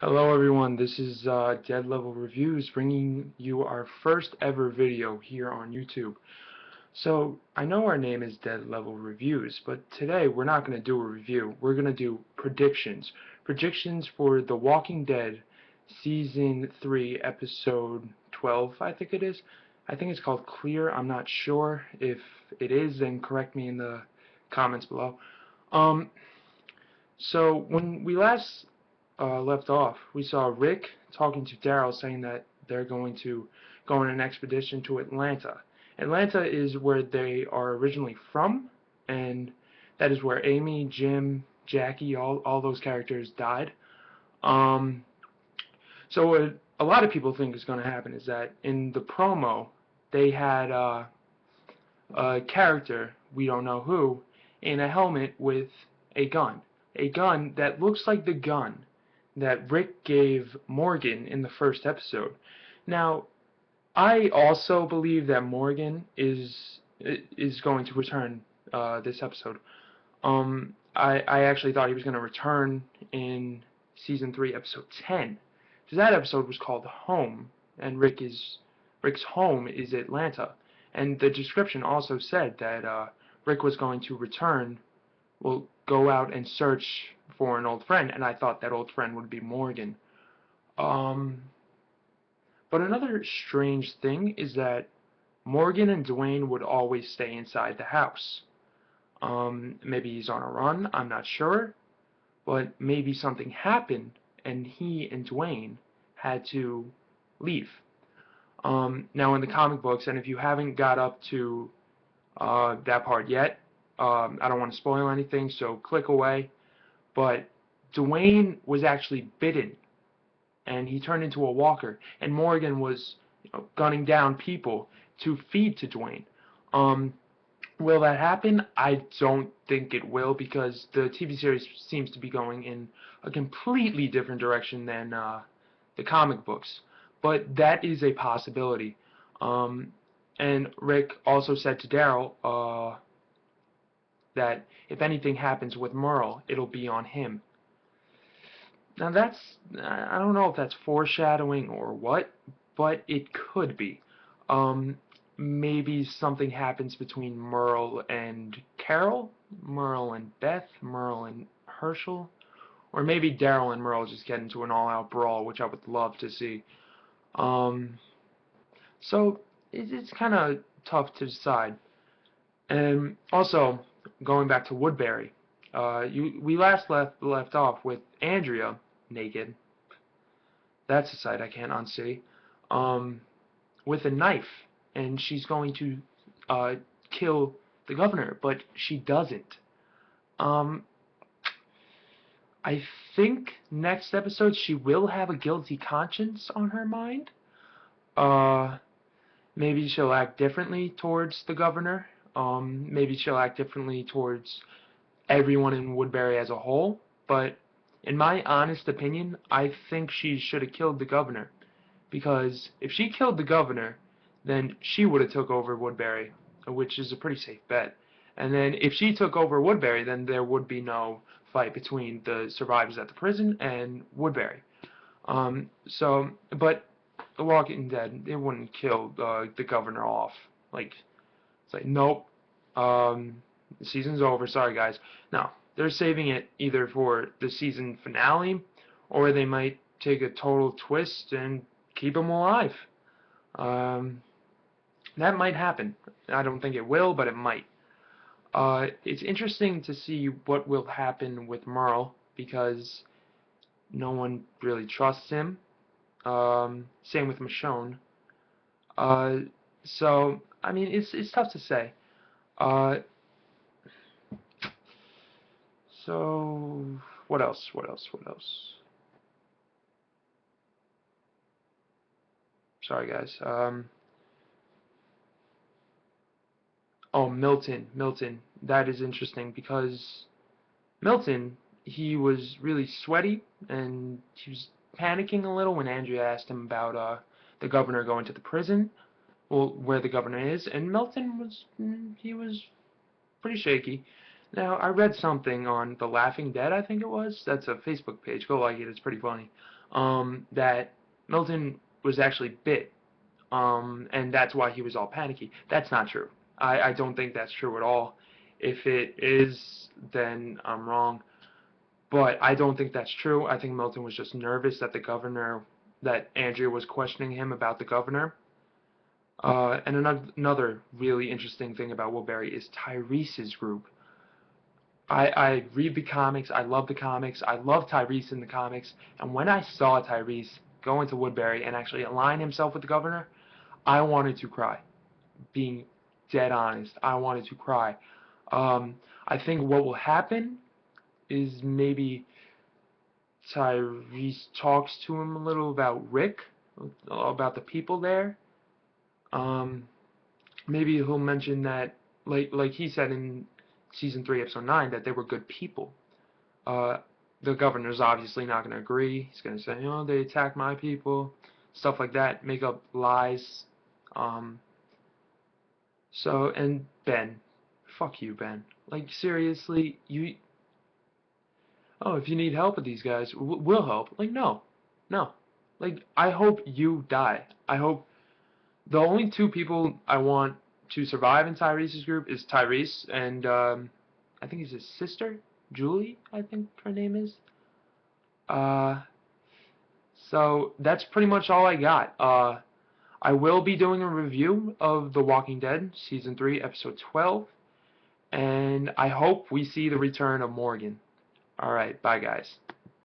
Hello everyone, this is Dead Level Reviews bringing you our first ever video here on YouTube. So, I know our name is Dead Level Reviews, but today we're not going to do a review. We're going to do predictions. Predictions for The Walking Dead Season 3, Episode 12, I think it is. I think it's called Clear. I'm not sure. If it is, then correct me in the comments below. Um, so when we last left off, we saw Rick talking to Daryl saying that they're going to go on an expedition to Atlanta. Atlanta is where they are originally from, and that is where Amy, Jim, Jackie, all those characters died. Um, so what a lot of people think is going to happen is that in the promo, they had a character, we don't know who, in a helmet with a gun. A gun that looks like the gun that Rick gave Morgan in the first episode. Now, I also believe that Morgan is going to return this episode. I actually thought he was going to return in season 3, episode 10, because that episode was called Home, and Rick's home is Atlanta, and the description also said that Rick was going to return, will go out and search for an old friend, and I thought that old friend would be Morgan. Um, but another strange thing is that Morgan and Dwayne would always stay inside the house. Maybe he's on a run, I'm not sure, but maybe something happened and he and Dwayne had to leave. Now in the comic books, and if you haven't got up to that part yet, I don't want to spoil anything, so click away. But Dwayne was actually bitten, and he turned into a walker, and Morgan was gunning down people to feed to Dwayne. Um, will that happen? I don't think it will, because the TV series seems to be going in a completely different direction than the comic books. But that is a possibility. And Rick also said to Daryl that if anything happens with Merle, it'll be on him. Now I don't know if that's foreshadowing or what, but it could be. Um, Maybe something happens between Merle and Carol, Merle and Beth, Merle and Herschel, or maybe Daryl and Merle just get into an all-out brawl, which I would love to see. Um, so it's kind of tough to decide. And also, going back to Woodbury, we last left off with Andrea naked. That's a sight I can't unsee. Um, with a knife, and she's going to kill the governor, but she doesn't. Um, I think next episode she will have a guilty conscience on her mind. Uh, Maybe she'll act differently towards the governor. Maybe she'll act differently towards everyone in Woodbury as a whole. But in my honest opinion, I think she should have killed the governor. Because if she killed the governor, then she would have took over Woodbury, which is a pretty safe bet. And then if she took over Woodbury, then there would be no fight between the survivors at the prison and Woodbury. But The Walking Dead, it wouldn't kill the governor off. Like, it's like, nope, the season's over, sorry guys. No, they're saving it either for the season finale, or they might take a total twist and keep him alive. Um, that might happen. I don't think it will, but it might. It's interesting to see what will happen with Merle, because no one really trusts him. Same with Michonne. Uh, so, I mean, it's tough to say. Uh, so, what else? What else? What else? Sorry, guys. Oh, Milton. Milton. That is interesting because Milton, he was really sweaty and he was panicking a little when Andrea asked him about the governor going to the prison, well, where the governor is, and Milton was he was pretty shaky. Now, I read something on The Laughing Dead, I think it was. That's a Facebook page. Go like it. It's pretty funny. That Milton was actually bit, and that's why he was all panicky. That's not true. I don't think that's true at all. If it is, then I'm wrong. But I don't think that's true. I think Milton was just nervous that that Andrea was questioning him about the governor. And another really interesting thing about Woodbury is Tyrese's group. I read the comics. I love the comics. I love Tyrese in the comics. And when I saw Tyrese go into Woodbury and actually align himself with the governor, I wanted to cry. Being dead honest, I wanted to cry. I think what will happen is maybe Tyrese talks to him a little about Rick, about the people there. Um, Maybe he'll mention that, like he said in season 3, episode 9, that they were good people. Uh, the governor's obviously not going to agree. He's going to say, they attacked my people, stuff like that, make up lies. Um, and Ben, fuck you, Ben. Like, seriously, if you need help with these guys, we'll help. Like, no, no. Like, I hope you die. I hope the only two people I want to survive in Tyrese's group is Tyrese and I think it's his sister, Julie, I think her name is. Uh, so that's pretty much all I got. I will be doing a review of The Walking Dead, Season 3, Episode 12, and I hope we see the return of Morgan. Alright, bye guys.